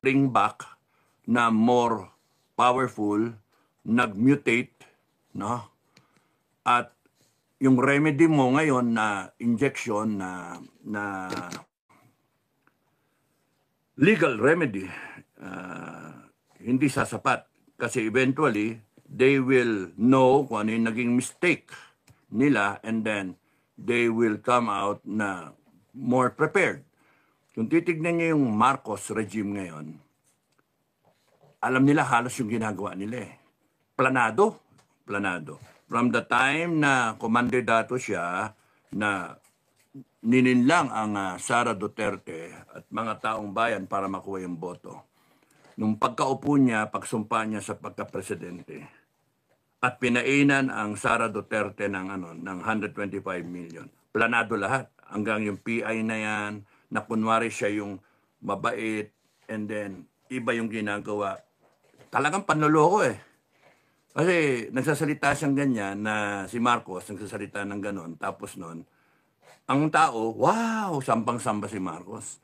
bring back na more powerful, nag-mutate, no? At yung remedy mo ngayon na injection na legal remedy, hindi sasapat. Kasi eventually, they will know kung ano yung naging mistake nila and then they will come out na more prepared. Kung titignan niyo yung Marcos regime ngayon, alam nila halos yung ginagawa nila eh. Planado. From the time na komandidato siya na nininlang ang Sara Duterte at mga taong bayan para makuha yung boto. Nung pagkaupo niya, pagsumpa niya sa pagka-presidente, at pinainan ang Sara Duterte ng 125 million. Planado lahat. Hanggang yung PI na yan, na kunwari siya yung mabait, and then iba yung ginagawa. Talagang panloloko eh. Kasi nagsasalita siyang ganyan na si Marcos, nagsasalita ng ganon, tapos nun, ang tao, wow, sampang-samba si Marcos.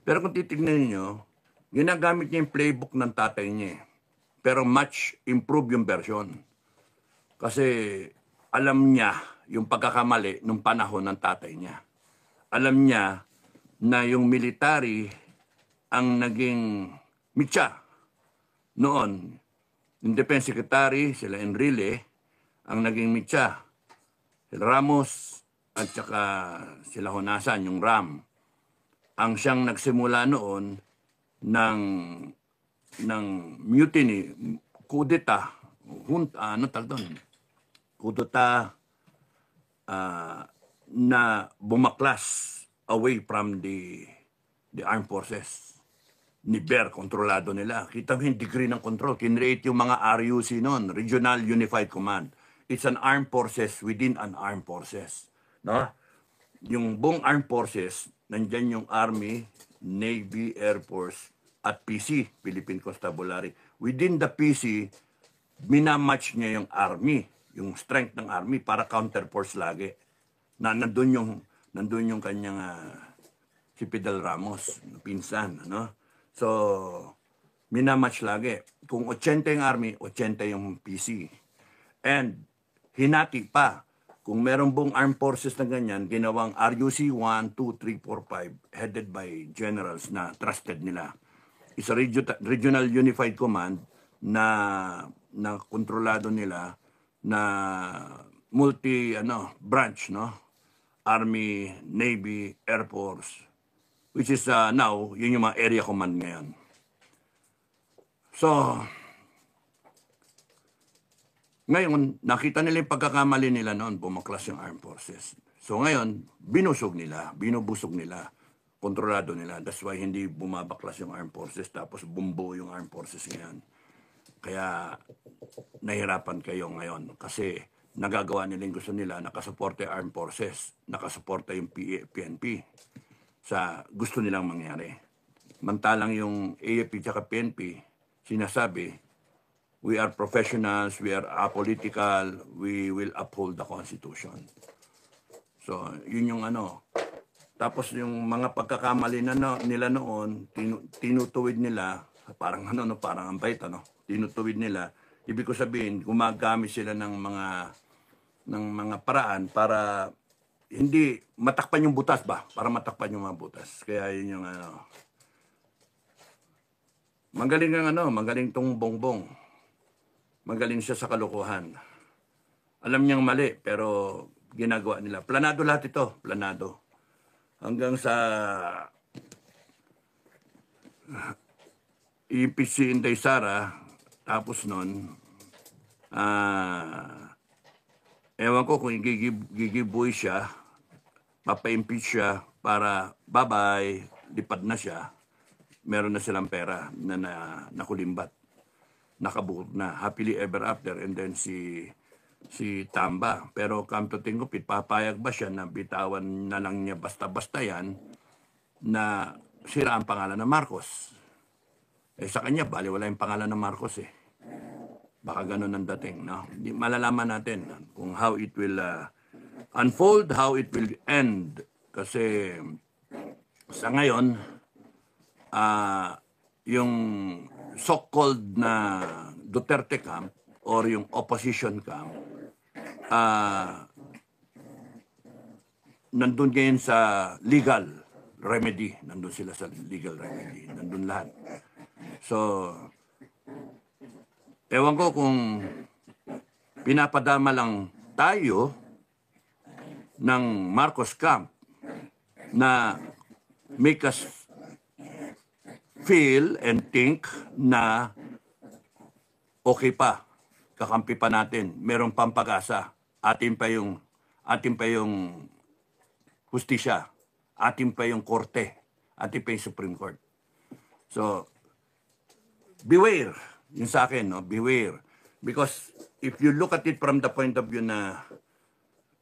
Pero kung titignan niyo, ginagamit niya yung playbook ng tatay niya. Pero much improve yung version. Kasi alam niya yung pagkakamali nung panahon ng tatay niya. Alam niya na yung military ang naging mitya noon. Yung Defense Secretary, sila Enrile, ang naging mitya. Sila Ramos at saka sila Honasan, yung RAM. Ang siyang nagsimula noon ng mutiny, kudeta, kudeta na bumaklas away from the armed forces. Ni Ber, kontrolado nila. Kita mo yung degree ng control. Kinreate yung mga RUC noon, Regional Unified Command. It's an armed forces within an armed forces. No? Yung buong armed forces, nandyan yung Army, Navy, Air Force, at PC, Philippine Constabulary. Within the PC, minamatch niya yung Army, yung strength ng Army para counter force lagi. Na nandun yung kanyang si Fidel Ramos, pinsan, no? So, minamatch lagi. Kung 80 yung Army, 80 yung PC. And hinati pa. Kung merong buong armed forces na ganyan, ginawang RUC 1, 2, 3, 4, 5, headed by generals na trusted nila. It's a Regional Unified Command na kontrolado nila na branch, no? Army, Navy, Air Force, which is now, yun yung mga area command ngayon. So, ngayon, nakita nila yung pagkakamali nila noon, bumaklas yung armed forces. So ngayon, binusog nila, binubusog nila, kontrolado nila. That's why hindi bumabaklas yung armed forces, tapos bumbo yung armed forces ngayon. Kaya nahirapan kayo ngayon kasi nagagawa nila yung gusto nila, nakasuporta yung armed forces, nakasuporta yung PNP sa gusto nilang mangyari. Mantalang yung AFP at PNP, sinasabi, we are professionals, we are apolitical, we will uphold the Constitution. So, yun yung Tapos yung mga pagkakamali nila noon, tinutuwid nila, parang parang ang bait, tinutuwid nila. Ibig ko sabihin, gumagamit sila ng mga paraan para hindi matakpan yung butas ba? Para matakpan yung mga butas. Kaya yun yung magaling magaling tong Bongbong. Magaling siya sa kalokohan. Alam niyang mali, pero ginagawa nila. Planado lahat ito, planado. Hanggang sa impeach si Inday Sara, tapos nun, ewan ko kung gigibuhay siya, papa-impeach siya para bye-bye, lipad na siya, meron na silang pera na nakulimbat. Nakabuot na, happily ever after, and then si Tamba. Pero come to think of it, papayag ba siya na bitawan na lang niya basta-basta yan na sira ang pangalan ng Marcos? Sa kanya, baliwala yung pangalan ng Marcos eh. Baka ganun ang dating, no? Malalaman natin kung how it will unfold, how it will end. Kasi sa ngayon, yung so-called na Duterte camp or yung opposition camp, nandun ngayon sa legal remedy. Nandun sila sa legal remedy. Nandun lahat. So, ewan ko kung pinapadama lang tayo ng Marcos camp na make us feel and think na okay pa, kakampi pa natin, meron pang pag-asa, atin pa yung hustisya, atin pa yung korte, atin pa yung Supreme Court. So, beware, yung sa akin, no? Beware. Because if you look at it from the point of view na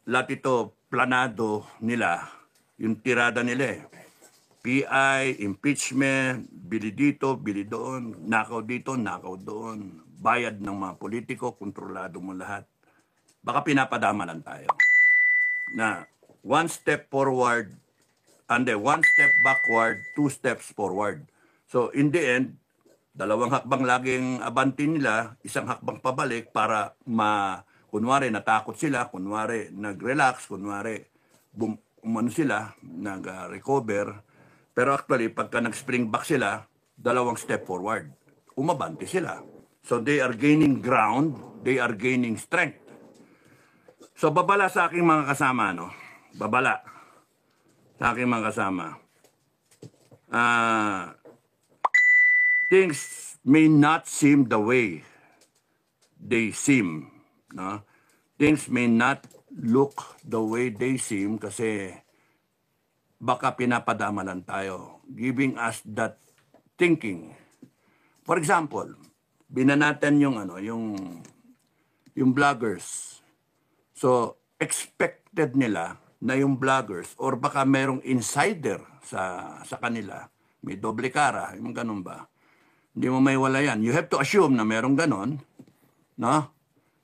lahat ito planado nila, yung tirada nila eh. PI, impeachment, bili dito, bili doon, nakaw dito, nakaw doon, bayad ng mga politiko, kontrolado mo lahat. Baka pinapadama lang tayo. Na one step forward, and then one step backward, two steps forward. So in the end, dalawang hakbang laging abanti nila, isang hakbang pabalik para kunwari natakot sila, kunwari nag-relax, kunwari sila, nag-recover. Pero actually, pagka nag-spring back sila, dalawang step forward. Umabante sila. So they are gaining ground, they are gaining strength. So babala sa aking mga kasama, no? Babala sa aking mga kasama. Things may not seem the way they seem, no? Things may not look the way they seem kasi baka pinapadama lang tayo, giving us that thinking. For example, binanatan yung yung vloggers. So expected nila na yung vloggers or baka merong insider sa kanila, may doble cara, yung ganun ba? Hindi mo may wala yan. You have to assume na merong ganon, no?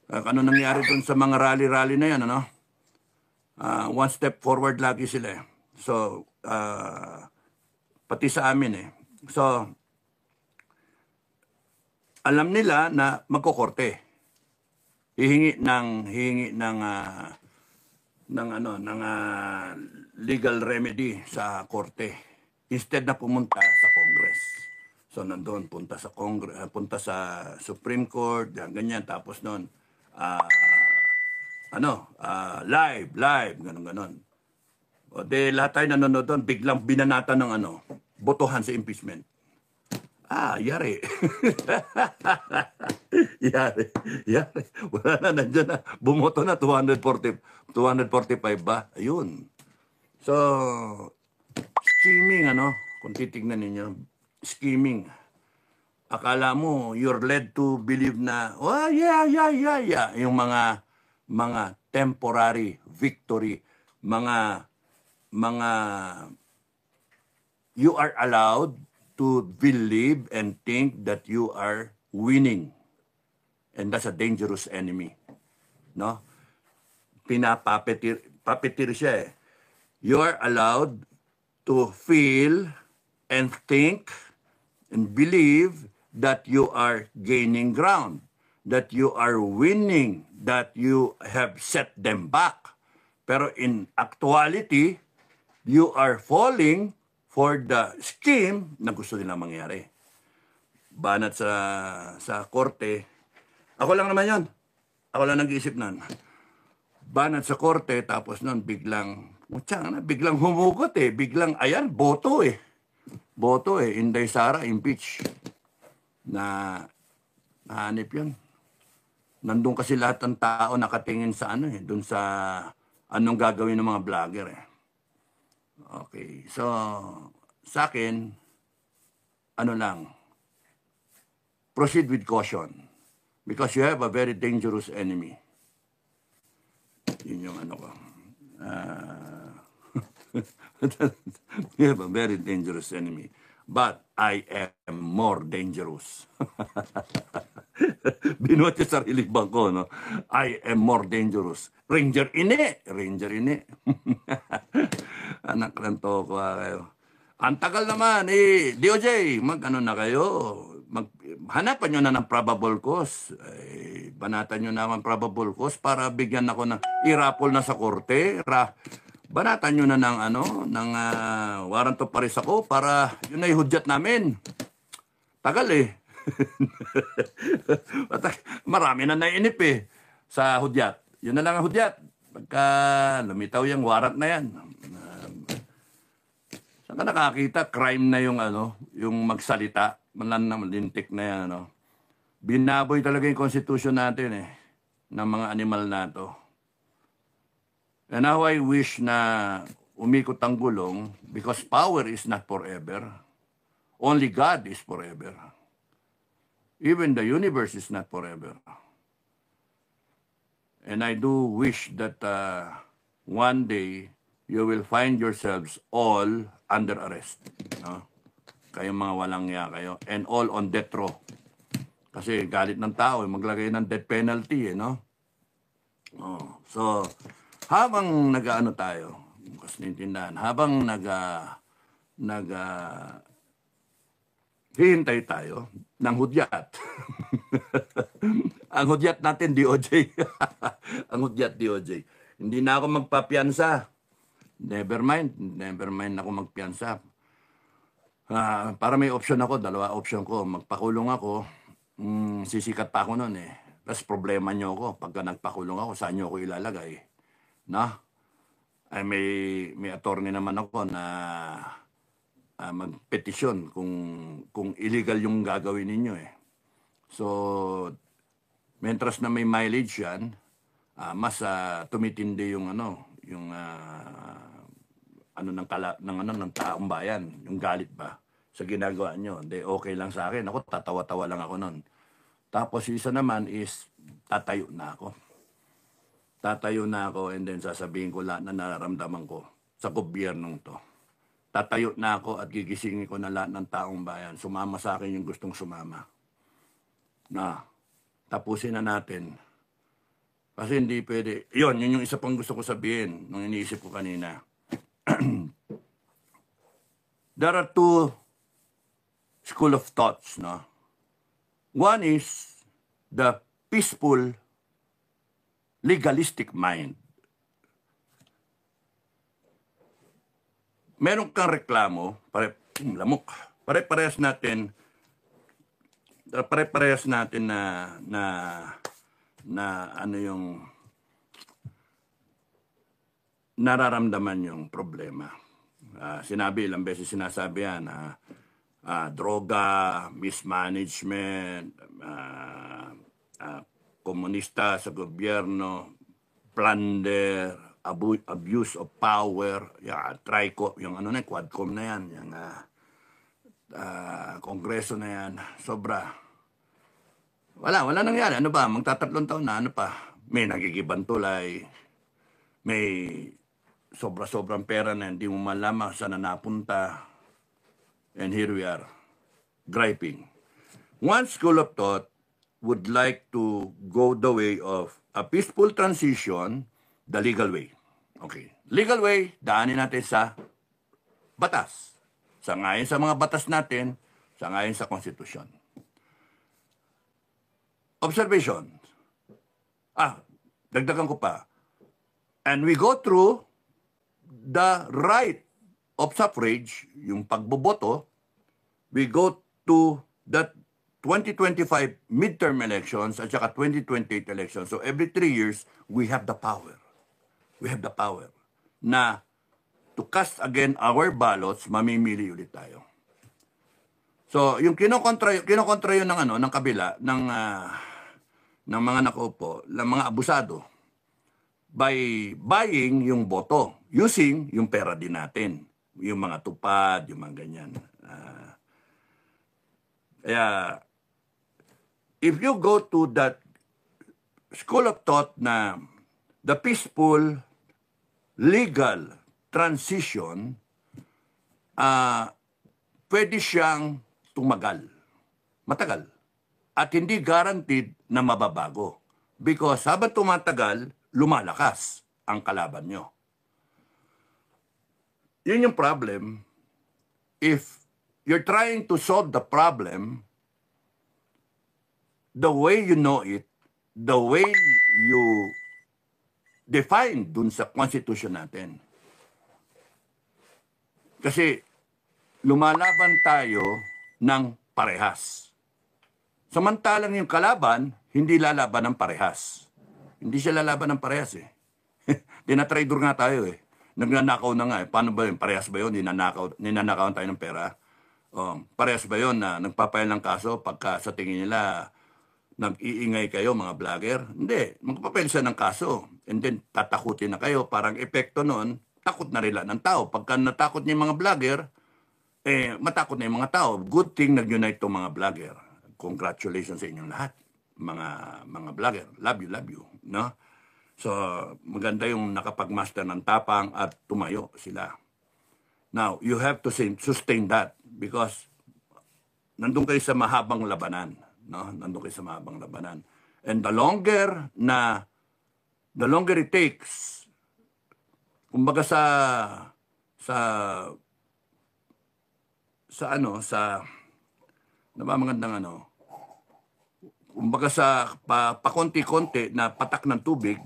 Ano nangyari dun sa mga rally-rally na yan, ano? One step forward lagi sila eh. So, pati sa amin eh. So, alam nila na magkokorte. Hihingi ng legal remedy sa korte instead na pumunta sa Congress. So nandoon punta sa Congress, punta sa Supreme Court, ganyan tapos noon live ganun. O de lahat tayo nanonood doon, biglang binanatan ng botohan sa impeachment. Yari. Yari. Wala na, nandiyan na. Bumoto na, 245 ba? Ayun. So, scheming, kung titignan ninyo, scheming. Akala mo, you're led to believe na, yeah. Yung mga temporary victory, mga you are allowed to believe and think that you are winning. And that's a dangerous enemy. No? Papetir siya eh. You are allowed to feel and think and believe that you are gaining ground, that you are winning, that you have set them back. Pero in actuality, you are falling for the scheme na gusto nila mangyari. Banat sa korte. Ako lang naman yon. Ako lang nag-iisip nun. Banat sa korte, tapos nun biglang humugot eh. Biglang, ayan, boto eh. Boto eh. Inday Sara, impeach. Nahanip yun. Nandun kasi lahat ng tao nakatingin sa dun sa anong gagawin ng mga vlogger eh. Okay, so sa akin, proceed with caution because you have a very dangerous enemy. Yun yung ko. You have a very dangerous enemy, but I am more dangerous. Binuhat yung sarili bangko, no? I am more dangerous. Ranger ine. Anak lang to ko kayo. Ang tagal naman, DOJ, mag-ano na kayo, hanapan nyo na ng probable cause. Banatan nyo naman probable cause para bigyan ako ng irapol na sa korte. Banatan nyo na ng, warrant of arrest ako para yun ay hudyat namin. Tagal eh. Marami na nainip sa hudyat. Yun na lang ang hudyat. Pagka lumitaw yung warrant na yan. Saan ka nakakita? Crime na yung yung magsalita. Malintik na yan, Binaboy talaga yung constitution natin ng mga animal na to. And now I wish na umikot ang gulong because power is not forever. Only God is forever. Even the universe is not forever. And I do wish that one day you will find yourselves all under arrest. Kayong mga walang ya kayo. And all on death row. Kasi galit ng tao, maglagay ng death penalty, So, habang nag-ano tayo, kasi nintindahan, habang hihintay tayo ng hudyat. Ang hudyat natin, DOJ. Ang hudyat, DOJ. Hindi na ako magpapiansa. Never mind ako magpiansa. Para may option ako, dalawa option ko. Magpakulong ako, sisikat pa ako nun Tapos problema nyo ako, pagka nagpakulong ako, saan nyo ako ilalagay? Ay may attorney naman ako na magpetisyon kung illegal yung gagawin ninyo So, mentras na may mileage yan, mas tumitindi yung ng taong bayan, yung galit ba sa ginagawa nyo. Hindi, okay lang sa akin. Ako, tatawa-tawa lang ako nun. Tapos isa naman is, tatayo na ako and then sasabihin ko lahat na nararamdaman ko sa gobyernong to. Tatayo na ako at gigisingin ko na lahat ng taong bayan. Sumama sa akin yung gustong sumama. Tapusin na natin. Kasi hindi pwede. Yun yung isa pang gusto ko sabihin nung iniisip ko kanina. There are two school of thoughts, One is the peaceful, legalistic mind. Meron kang reklamo, lamok. Pare-parehas natin na yung nararamdaman yung problema. Ilang beses sinasabi yan, droga, mismanagement, komunista sa gobyerno, plunder, abuse of power, TRICO, yung Quadcom na yan, yung Kongreso na yan, sobra. Wala nangyari. Ano ba? Magtatatlong taon na, May nagigibantulay, may sobra-sobrang pera na hindi mo malaman saan na napunta. And here we are, griping. One school of thought would like to go the way of a peaceful transition, the legal way. Okay. Legal way, daanin natin sa batas. Sangayon sa mga batas natin, sangayon sa konstitusyon. Observation. Dagdagan ko pa. And we go through the right of suffrage, yung pagboboto, we go to the 2025 midterm elections at saka 2028 elections. So every 3 years, we have the power. We have the power na to cast again our ballots, mamimili ulit tayo. So yung kinokontra yun ng kabila ng mga nakaupo, ng mga abusado by buying yung boto, using yung pera din natin, yung mga tupad, yung mga ganyan. Kaya, if you go to that school of thought na the peaceful, legal transition, pwede siyang matagal, at hindi guaranteed na mababago. Because habang tumatagal, lumalakas ang kalaban nyo. Yun yung problem if you're trying to solve the problem the way you know it, the way you define dun sa constitution natin. Kasi lumalaban tayo ng parehas. Samantalang yung kalaban, hindi lalaban ng parehas. Hindi siya lalaban ng parehas eh. Dinatrader nga tayo eh. Nagnanakaw na nga eh. Paano ba yun? Parehas ba yun? Ninanakawan tayo ng pera? Parehas ba yun na nagpapail ng kaso pagka sa tingin nila nag-iingay kayo mga vlogger? Hindi. Magpapail siya ng kaso. And then tatakutin na kayo. Parang epekto nun, takot na rin ng tao. Pagka natakot niya yung mga vlogger, matakot na yung mga tao. Good thing nag-unite itong mga vlogger. Congratulations sa inyong lahat. Mga vlogger. Love you. No? So, maganda yung nakapag-master ng tapang at tumayo sila. Now, you have to sustain that because nandun kayo sa mahabang labanan. No? Nandun kayo sa mahabang labanan. And the longer it takes, kumbaga kumbaga sa pakonti-konti na patak ng tubig,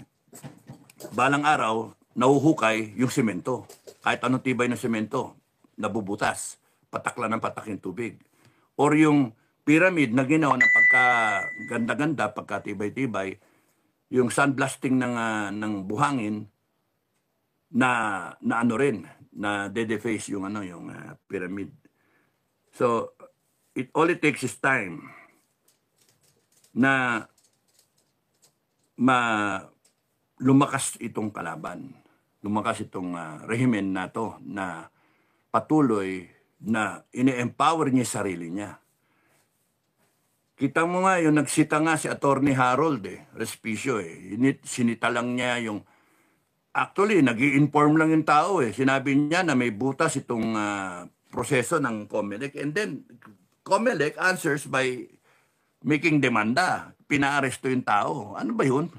balang araw, nahuhukay yung semento. Kahit anong tibay ng semento, nabubutas. Patak lang ng patak yung tubig. Or yung pyramid na ginawa ng pagka-ganda-ganda, pagka-tibay-tibay, yung sandblasting ng buhangin na ano rin, na de-deface yung pyramid. So, all it takes is time na lumakas itong kalaban. Lumakas itong rehimen na to na patuloy na ini-empower niya sarili niya. Kita mo nga yung nagsita nga si Attorney Harold Respicio sinita lang niya yung actually nag-i-inform lang yung tao Sinabi niya na may butas itong proseso ng COMELEC and then COMELEC answers by making demanda. Pinaaresto yung tao. Ano ba yun?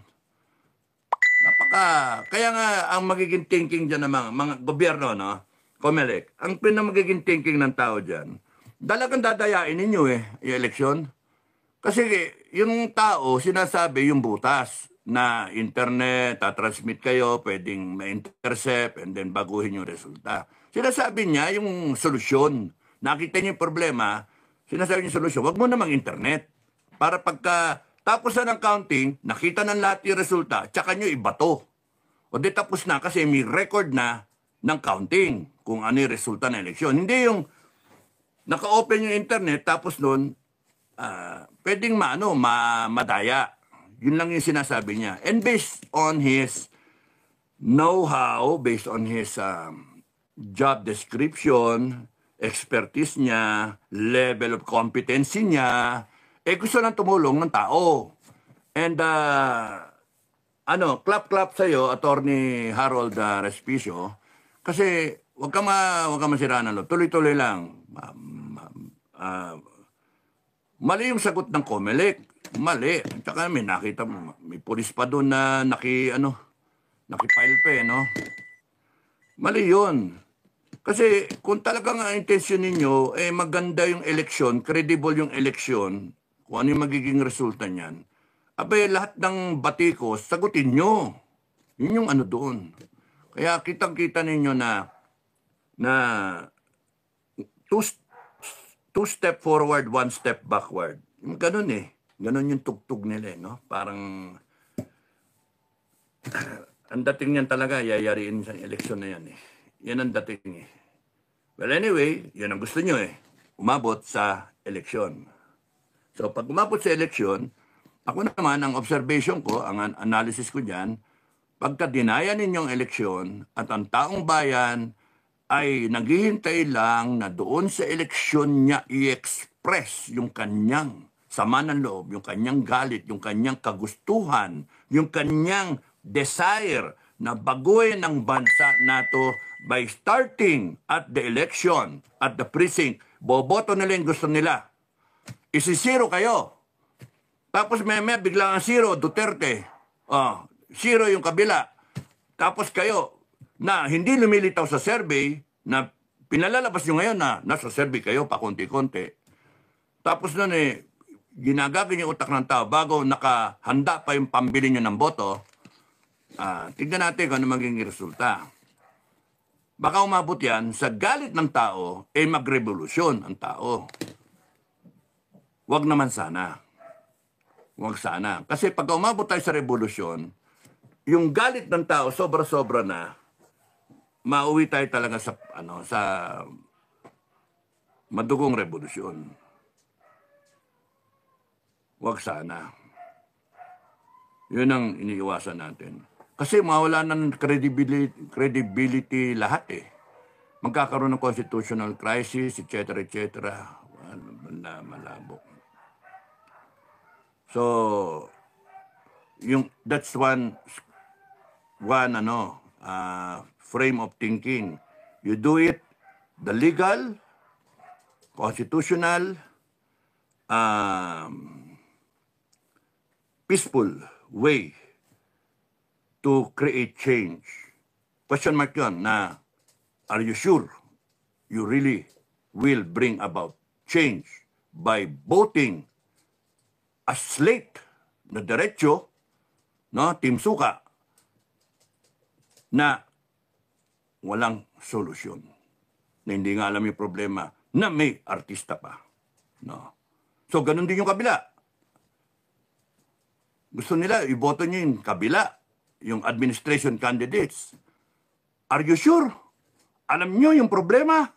Kaya nga ang magiging thinking dyan ng mga gobyerno, no? COMELEC, ang magiging thinking ng tao dyan, dalagang dadayain ninyo yung eleksyon. Kasi yung tao, sinasabi yung butas na internet, tatransmit kayo, pwedeng ma-intercept, and then baguhin yung resulta. Sinasabi niya yung solusyon. Nakita niyo yung problema, sinasabi niya yung solusyon, wag mo namang internet. Para pagka tapos na ng counting, nakita ng lahat yung resulta, tsaka nyo ibato. O di tapos na kasi may record na ng counting kung ano yung resulta ng eleksyon. Hindi yung naka-open yung internet, tapos nun, pwedeng madaya. Yun lang yung sinasabi niya. And based on his know-how, based on his job description, expertise niya, level of competency niya, gusto nang tumulong ng tao. And, clap-clap sa'yo, Attorney Harold Respicio, kasi wag ka masiraan ng loob. Tuloy-tuloy lang. Mali yung sagot ng COMELEC. Mali. Tsaka may nakita mo, may pulis pa doon na nakipile pa no? Mali yun. Kasi kung talagang ang intensyon ninyo, maganda yung eleksyon, credible yung eleksyon, kung ano yung magiging resulta niyan, lahat ng batikos, sagutin nyo. Yun yung doon. Kaya kitang-kita ninyo na two step forward, one step backward. Ganun Ganun yung tugtog nila no? Parang ang dating niyan talaga, yayariin sa eleksyon na yan Yan ang dating Well anyway, yan ang gusto nyo umabot sa eleksyon. So pag umabot sa eleksyon, ako naman, ang observation ko, ang analysis ko dyan, pagka dinaya ninyong eleksyon at ang taong bayan ay naghihintay lang na doon sa eleksyon niya i-express yung kanyang sama ng loob, yung kanyang galit, yung kanyang kagustuhan, yung kanyang desire na baguhin ang bansa nato by starting at the election, at the precinct. Boboto nila yung gusto nila. Isi-zero kayo. Tapos may biglang ang zero, Duterte. Zero yung kabila. Tapos kayo, na hindi lumilitaw sa survey, na Pinalalabas nyo ngayon na nasa survey kayo pa konti-konti. Tapos nun ginagagawin yung utak ng tao bago nakahanda pa yung pambili nyo ng boto. Tignan natin kung ano magiging resulta. Baka umabot yan sa galit ng tao, magrevolusyon ang tao. Wag naman sana. Wag sana. Kasi pag umabot tayo sa revolusyon, yung galit ng tao sobra-sobra na, mauwi tayo talaga sa madugong revolusyon. Wag sana. Yun ang iniiwasan natin. Kasi mawala na ng credibility lahat Magkakaroon ng constitutional crisis, etc. Malabo. So, that's one frame of thinking. You do it the legal, constitutional, peaceful way to create change. Question mark yun na, are you sure you really will bring about change by voting a slate na diretso, Team Suka, na walang solusyon. Na hindi nga alam yung problema na may artista pa. So, ganun din yung kabila. Gusto nila, iboto nyo yung kabila, yung administration candidates. Are you sure? Alam nyo yung problema?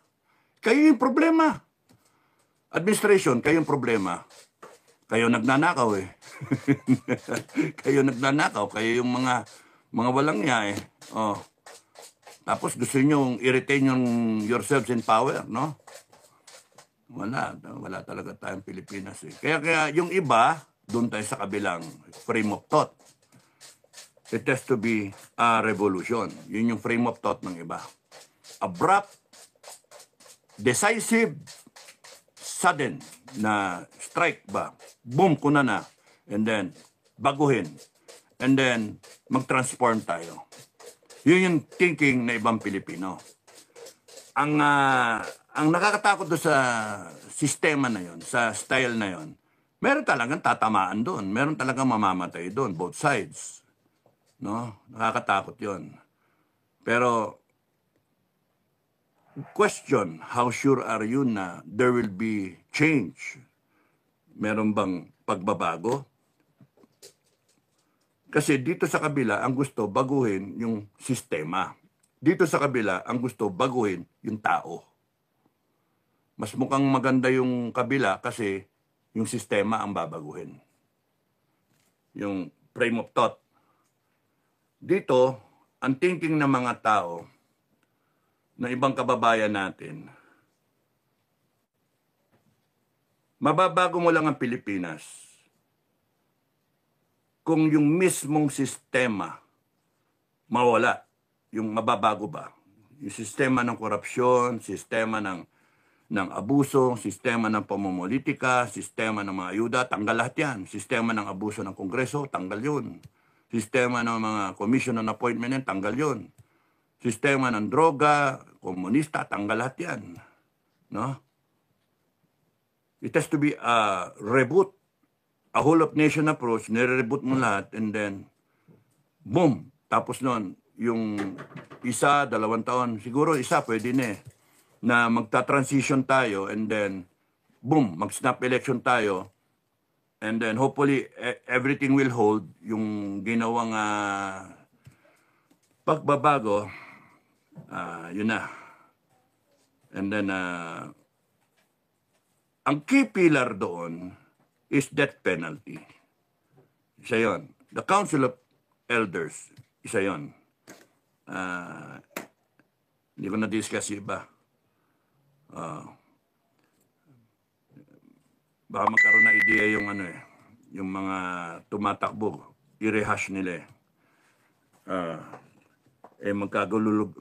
Kayo yung problema. Administration, kayo yung problema. Kayo nagnanakaw Kayo nagnanakaw. Kayo yung mga walang niya Tapos gusto nyo i-retain yourselves in power, no? Wala talaga tayong Pilipinas Kaya yung iba, doon tayo sa kabilang frame of thought. It has to be a revolution. Yun yung frame of thought ng iba. Abrupt, decisive, sudden na strike ba? Boom, kuna na. And then, baguhin. And then, mag-transform tayo. Yun yung thinking na ibang Pilipino. Ang nakakatakot doon sa sistema na yon, sa style na yon, meron talagang tatamaan doon. Meron talagang mamamatay doon, both sides. Nakakatakot yon. Pero, question, how sure are you na there will be change? Meron bang pagbabago? Kasi dito sa kabila, ang gusto baguhin yung sistema. Dito sa kabila, ang gusto baguhin yung tao. Mas mukhang maganda yung kabila kasi yung sistema ang babaguhin. Yung frame of thought. Dito, ang thinking ng mga tao na ibang kababayan natin, mababago mo lang ang Pilipinas kung yung mismong sistema mawala. Yung mababago ba? Yung sistema ng korupsyon, sistema ng abuso, sistema ng pamumulitika, sistema ng mga ayuda, tanggal lahat yan. Sistema ng abuso ng Kongreso, tanggal yun. Sistema ng mga commission on appointment, tanggal yun. Sistema ng droga, komunista, tanggal lahat yan. It has to be a reboot, a whole of nation approach, nire-reboot mo lahat, and then, boom, tapos nun, yung 1, 2 taon, siguro isa pwede na magta-transition tayo, and then, boom, mag-snap election tayo, and then hopefully everything will hold. Yung ginawang pagbabago, yun na. And then, ang key pillar doon is death penalty. Isa yun. The Council of Elders, isa yun. Hindi ko na-discuss iba. Baka magkaroon na idea yung yung mga tumatakbo, i-rehash nila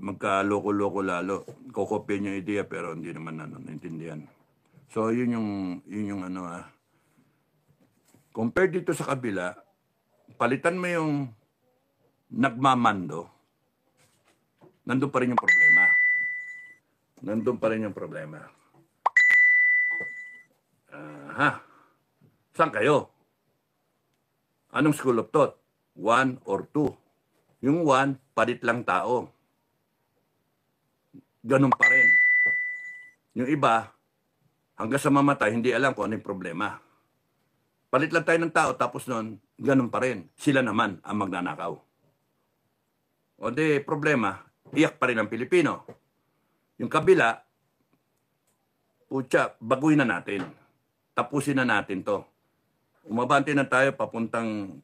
magkaloko-loko lalo. Kokopya yung idea pero hindi naman naintindihan. So yun yung compare dito sa kabila, palitan mo yung nagmamando, nandun pa rin yung problema. nandun pa rin yung problema. Saan kayo? Anong school of thought? 1 or 2? Yung 1, palit lang tao. Ganun pa rin. Yung iba, hanggang sa mamatay, hindi alam kung ano yung problema. Palit lang tayo ng tao, tapos nun, ganun pa rin. Sila naman ang magnanakaw. O di, problema, iyak pa rin ang Pilipino. Yung kabila, putya, baguhin na natin. Tapusin na natin to. Umabante na tayo papuntang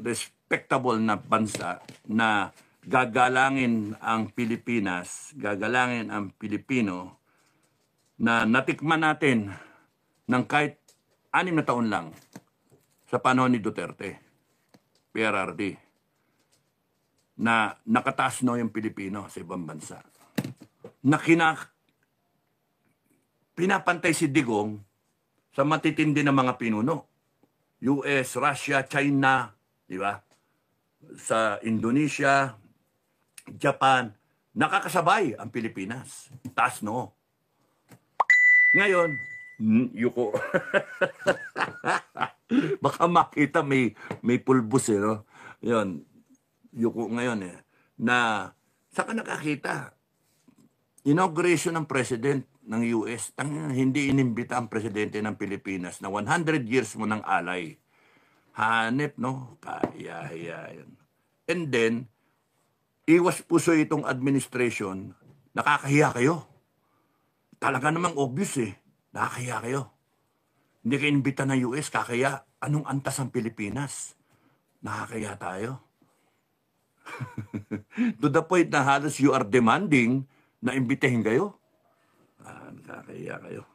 respectable na bansa na gagalangin ang Pilipinas, gagalangin ang Pilipino, na natikman natin ng kahit 6 na taon lang sa panahon ni Duterte, PRRD, na nakataas no yung Pilipino sa ibang bansa. Na pinapantay si Digong sa matitindi ng mga pinuno. US, Russia, China, di ba? Sa Indonesia, Japan, nakakasabay ang Pilipinas. Taas no. Ngayon, yuko. Baka makita may pulbos no? Yun, yuko ngayon na saka nakakita inauguration ng president ng US, hindi inimbita ang presidente ng Pilipinas na 100 years mo ng alay. Hanep, no? Kaya yun. And then, iwas puso itong administration, nakakahiya kayo. Talaga namang obvious nakakahiya kayo. Hindi kayo inimbita ng US, kakaya anong antas ang Pilipinas? Nakakahiya tayo. To the point na halos you are demanding na imbitahin kayo. Nakakahiya kayo.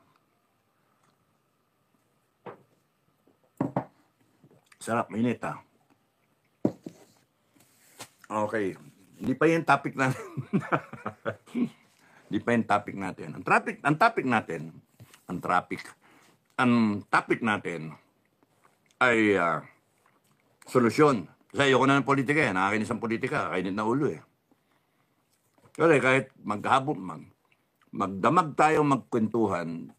Sarap, mainit Okay. Hindi pa yung topic natin. Hindi pa yung topic natin. Ang topic natin ay solusyon. Kasi ayoko na ng politika Nakakinis ang politika. Kainit na ulo Kasi kahit magdamag tayo magkwentuhan,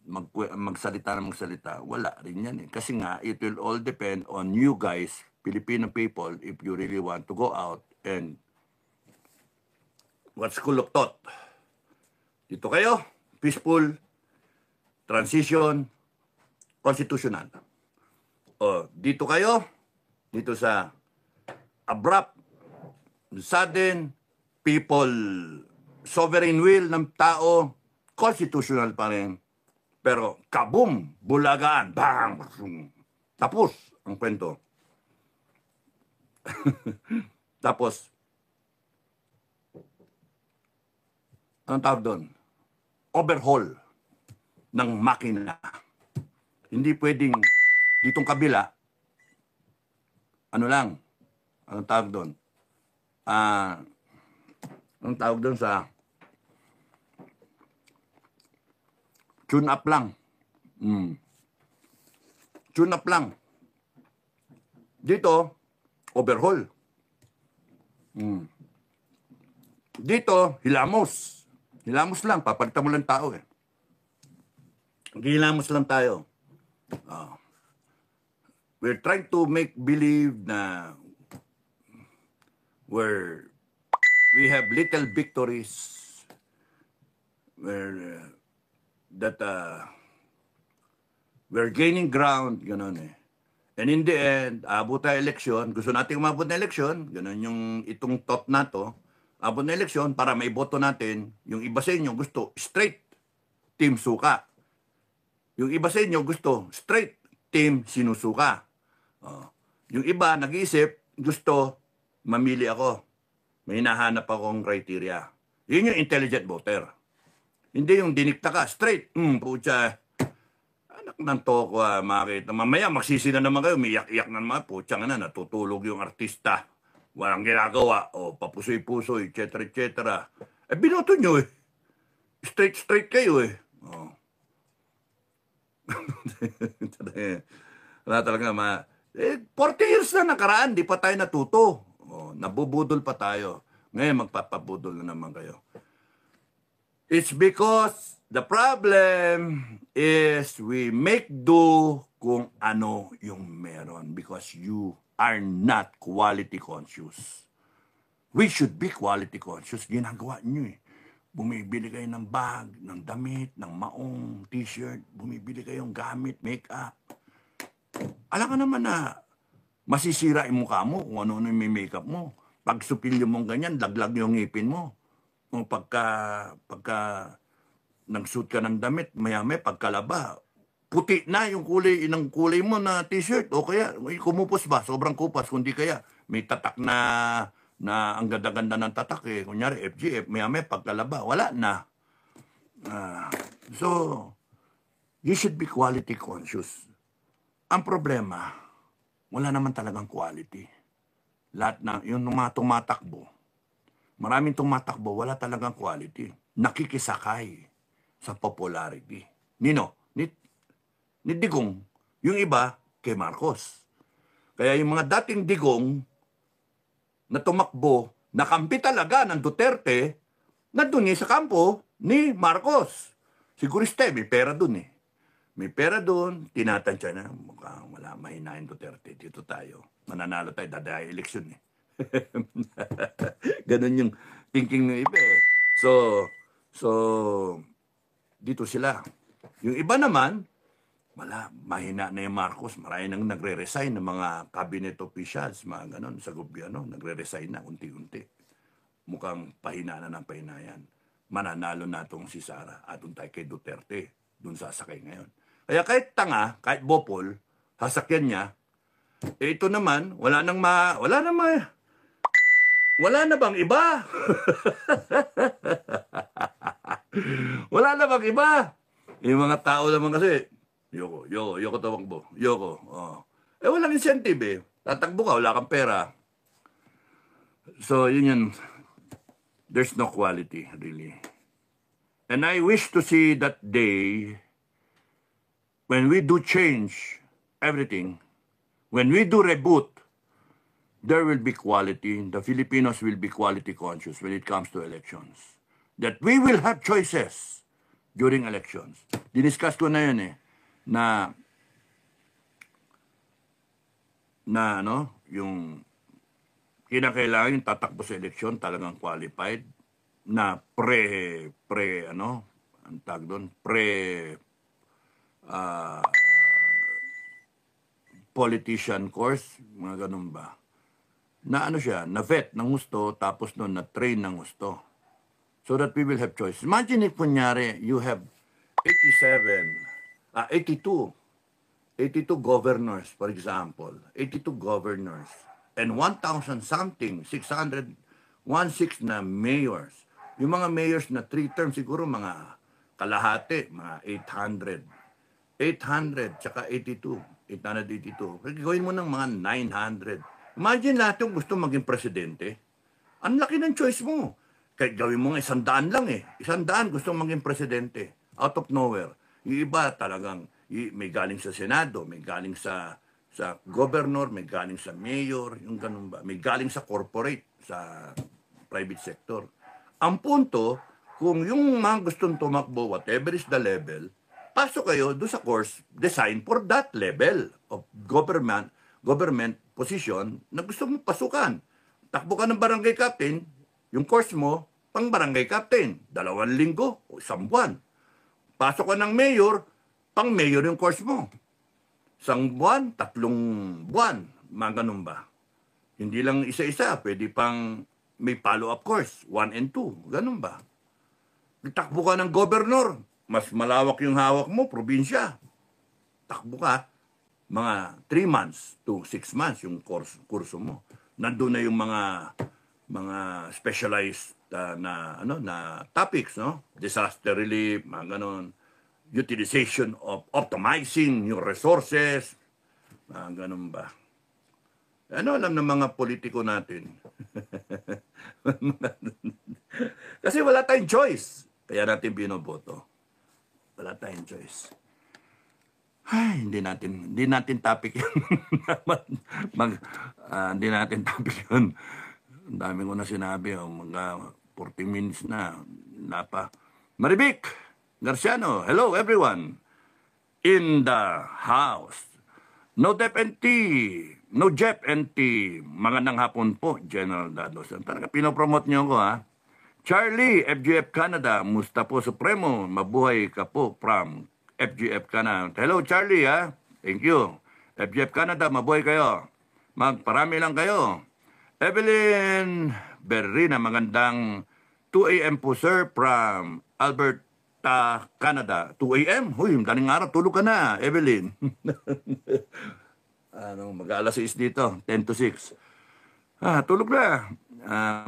magsalita ng magsalita, wala rin yan Kasi nga, it will all depend on you guys, Filipino people, if you really want to go out and what school of thought. Dito kayo, peaceful, transition, constitutional. O, dito kayo, dito sa abrupt, sudden, people, sovereign will ng tao, constitutional pa rin. Pero kaboom, bulagaan, bang, tapos ang kwento. Tapos, anong tawag doon? Overhaul ng makina. Hindi pwedeng ditong kabila, ano lang, anong tawag doon? Anong tawag doon sa tune up lang. Tune up lang. Dito, overhaul. Dito, hilamos. Hilamos lang. Papalitan mo lang tao Hilamos lang tayo. We're trying to make believe na we have little victories that we're gaining ground, gano'n And in the end, abot tayo eleksyon, gusto natin umabot na eleksyon, gano'n yung itong thought na to, abot na eleksyon para may boto natin, yung iba sa inyo gusto straight, team suka. Yung iba sa inyo gusto straight, team sinusuka. Yung iba nag-iisip, gusto mamili ako. May hinahanap akong criteria. Yun yung intelligent voter. Hindi yung dinikta ka, straight. Pucha, anak ng toko, makita. Mamaya magsisi na naman kayo, miyak-iyak na naman. Pucha nga na, natutulog yung artista. Walang ginagawa. O, papusoy-pusoy, etc. Binoto nyo Straight kayo Wala talaga 40 years na nakaraan, di pa tayo natuto. Nabubudol pa tayo. Ngayon, magpapaputol na naman kayo. It's because the problem is we make do kung ano yung meron because you are not quality conscious. We should be quality conscious. Ginagawa nyo eh. Bumibili kayo ng bag, ng damit, ng maong, t-shirt. Bumibili kayong gamit, make-up. Alam ka naman na masisira yung mukha mo kung ano-ano yung makeup mo. Pag supilyo mong ganyan, laglag yung ngipin mo. Kung pagka nag-suit ka ng damit, maya-maya pagkalaba, puti na yung kulay mo na t-shirt. O kaya, kumupos ba? Sobrang kupas. Kundi kaya, may tatak na ang ganda-ganda ng tatak eh. Kunyari, FGF, maya-maya pagkalaba, wala na. So, you should be quality conscious. Ang problema, wala naman talagang quality. Lahat na, yung mga tumatakbo, maraming tumatakbo, wala talagang quality. Nakikisakay sa popularity. Nino? Ni Digong. Yung iba, kay Marcos. Kaya yung mga dating Digong na tumakbo, nakampi talaga ng Duterte, nandun sa kampo ni Marcos. Siguro may pera dun eh. May pera dun, tinatansya na, mukhang wala, mahinahin Duterte. Dito tayo. Mananalo tayo, dadaya eleksyon eh. Ganun yung thinking ng iba eh. So, dito sila. Yung iba naman, wala, mahina na yung Marcos. Marami nang nagre-resign ng mga cabinet officials, mga ganon, sa gobyerno. Nagre-resign na unti-unti. Mukhang pahina na ng pahinayan. Mananalo na itong si Sara at tayo kay Duterte. Doon sasakay ngayon. Kaya kahit tanga, kahit bopol, sasakyan niya, eh ito naman, wala na bang iba? Wala na bang iba? Yung mga tao naman kasi, yoko tumakbo, yoko. Oh. Eh walang incentive eh. Tatakbo ka, wala kang pera. So yun. There's no quality really. And I wish to see that day when we do change everything, when we do reboot, there will be quality. The Filipinos will be quality conscious when it comes to elections. That we will have choices during elections. Diniscuss ko na yun eh, na yung kinakailangan yung tatakbo sa eleksyon talagang qualified na ang tag doon, politician course, mga ganun ba? Na siya, na-vet ng gusto, tapos noon na-train ng gusto. So that we will have choice. Imagine if, kunyari, you have 82 governors, for example. 82 governors. And 1,000 something, 600, 1,600 na mayors. Yung mga mayors na 3 terms, siguro mga kalahati, mga 800. 800, tsaka 82. 882. Gawin mo ng mga 900. Imagine lahat yung gusto maging presidente. Ang laki ng choice mo. Kahit gawin mo nga 100 lang eh. 100 gusto maging presidente. Out of nowhere. Yung iba talagang may galing sa Senado, may galing sa governor, may galing sa mayor, yung ganun ba. May galing sa corporate, sa private sector. Ang punto, kung yung mga gustong tumakbo, whatever is the level, pasok kayo doon sa course designed for that level of government position na gusto mo pasukan. Takbo ka ng barangay captain, yung course mo, pang barangay captain, 2 linggo o 1 buwan. Pasok ka ng mayor, pang mayor yung course mo. 1 buwan, 3 buwan, mga ganun ba? Hindi lang isa-isa, pwede pang may follow-up course, 1 and 2, ganun ba? Takbo ka ng governor, mas malawak yung hawak mo, probinsya. Takbo ka, mga 3 months to 6 months yung kurso mo. Nandun na yung mga specialized na topics, no? Disaster relief, mga ganun. Utilization of optimizing your resources, mga ganun ba? Ano alam ng mga politiko natin? Kasi wala tayong choice. Kaya natin binoboto. Wala tayong choice. Ay, hindi natin topic yun. Hindi natin topic yun. Ang dami ko na sinabi, mga 40 minutes na. Napa. Maribik Garciano, hello everyone in the house. No Dep NT, no Jep NT. Magandang hapon po, General Dados. Talaga pinopromote niyo ako, ha? Charlie, FGF Canada, musta po Supremo, mabuhay ka po from FGF Canada. Hello Charlie, ha? Thank you. FGF Canada, mabuhay kayo. Magparami lang kayo. Evelyn Berrina, magandang 2 a.m. po sir from Alberta, Canada. 2 a.m.? Huy, daling araw, tulog ka na, Evelyn. Mag-alas 6 dito, 10 to 6. Tulog na.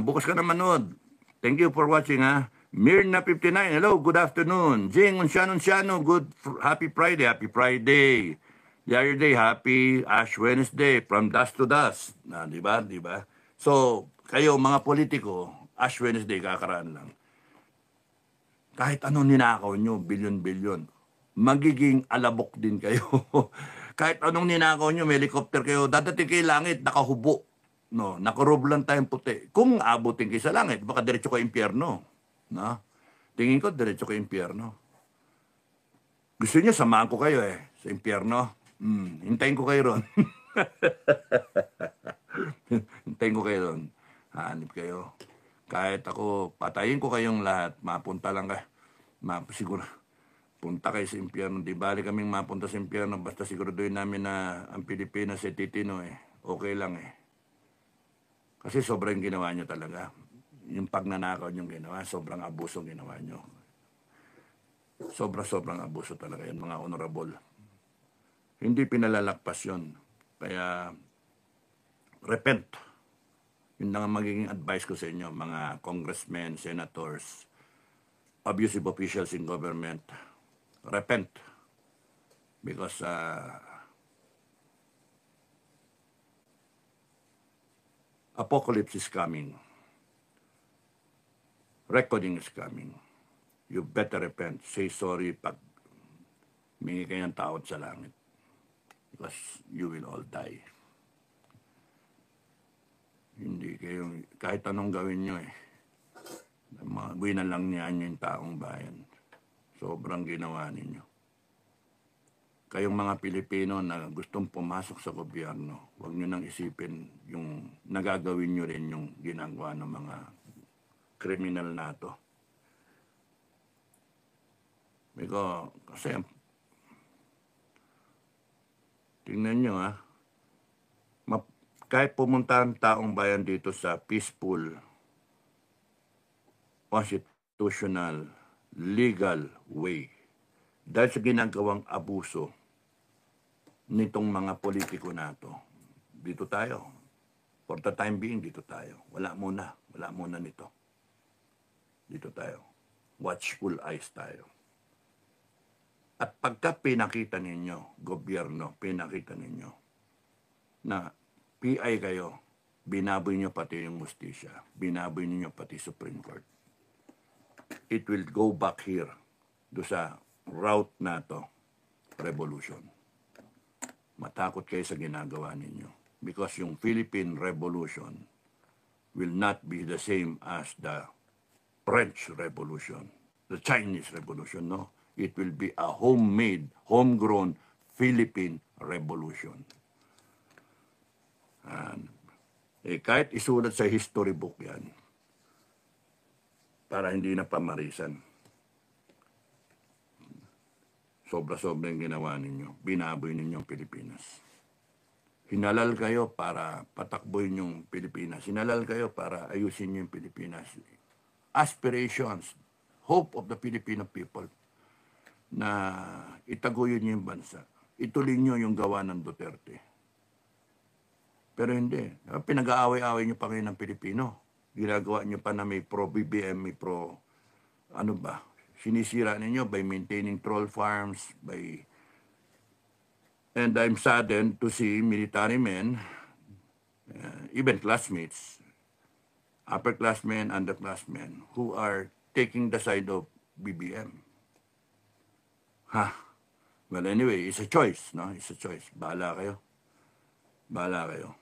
Bukas ka na manood. Thank you for watching, ha. Mirna 59, hello, good afternoon. Jing Unciano, happy Friday, happy Friday. The other day, happy Ash Wednesday, from dusk to dusk. Di ba? So, kayo mga politiko, Ash Wednesday kakaraan lang. Kahit anong ninakaw nyo, bilyon-bilyon, magiging alabok din kayo. Kahit anong ninakaw nyo, may helicopter kayo, dadating kayo langit, nakahubo. No, nakarob lang tayong puti. Kung abutin kayo sa langit, baka diretso kayo impyerno. No? Tingin ko, diretso kayo impyerno. Gusto niyo, samahan ko kayo sa impyerno. Hintayin ko kayo ron. Hintayin ko kayo ron. Hanip kayo. Kahit ako, patayin ko kayong lahat. Mapunta lang kayo. Siguro, punta kayo sa impyerno. Di bali kaming mapunta sa impyerno. Basta siguraduhin namin na ang Pilipinas ay titino Okay lang Kasi sobrang ginawa nyo talaga. Yung pagnanakaw nyo ginawa, sobrang abuso ginawa nyo. Sobrang abuso talaga yan, mga honorable. Hindi pinalalakpas yun. Kaya, repent. Yun lang ang magiging advice ko sa inyo, mga congressmen, senators, abusive officials in government. Repent. Because apocalypse is coming. Reckoning is coming. You better repent. Say sorry pag mingi kayo ng tawad sa langit. Because you will all die. Hindi kayo, kahit anong gawin nyo winan lang niya yung taong bayan. Sobrang ginawa ninyo. Kayong mga Pilipino na gustong pumasok sa gobyerno, huwag nyo nang isipin yung nagagawin nyo rin yung ginagawa ng mga kriminal na to. Kasi tingnan nyo kahit pumunta ang taong bayan dito sa peaceful, constitutional, legal way, dahil sa ginagawang abuso nitong mga politiko na to, dito tayo. For the time being, dito tayo. Wala muna nito. Dito tayo. Watchful eyes tayo. At pagka pinakita ninyo, gobyerno, pinakita ninyo, na PI kayo, binaboy nyo pati yung justisya, binaboy ninyo pati Supreme Court. It will go back here, do sa route na to, revolution. Matakot kayo sa ginagawa ninyo. Because yung Philippine Revolution will not be the same as the French Revolution, the Chinese Revolution, no? It will be a homemade, homegrown Philippine Revolution. And, kahit isulat sa history book yan, para hindi na pamarisan. Sobra-sobra yung ginawa ninyo. Binaboy ninyo ang Pilipinas. Hinalal kayo para patakboy yung Pilipinas. Hinalal kayo para ayusin nyo yung Pilipinas. Aspirations, hope of the Filipino people, na itaguyod nyo yung bansa. Ituloy nyo yung gawa ng Duterte. Pero hindi. Pinag-aaway-aaway nyo pa kayo ng Pilipino. Ginagawa nyo pa na may pro-BBM, may pro, sinisira ninyo by maintaining troll farms, and I'm saddened to see military men, even classmates, upperclassmen, underclassmen, who are taking the side of BBM. Well, anyway, it's a choice, no? It's a choice. Bahala kayo.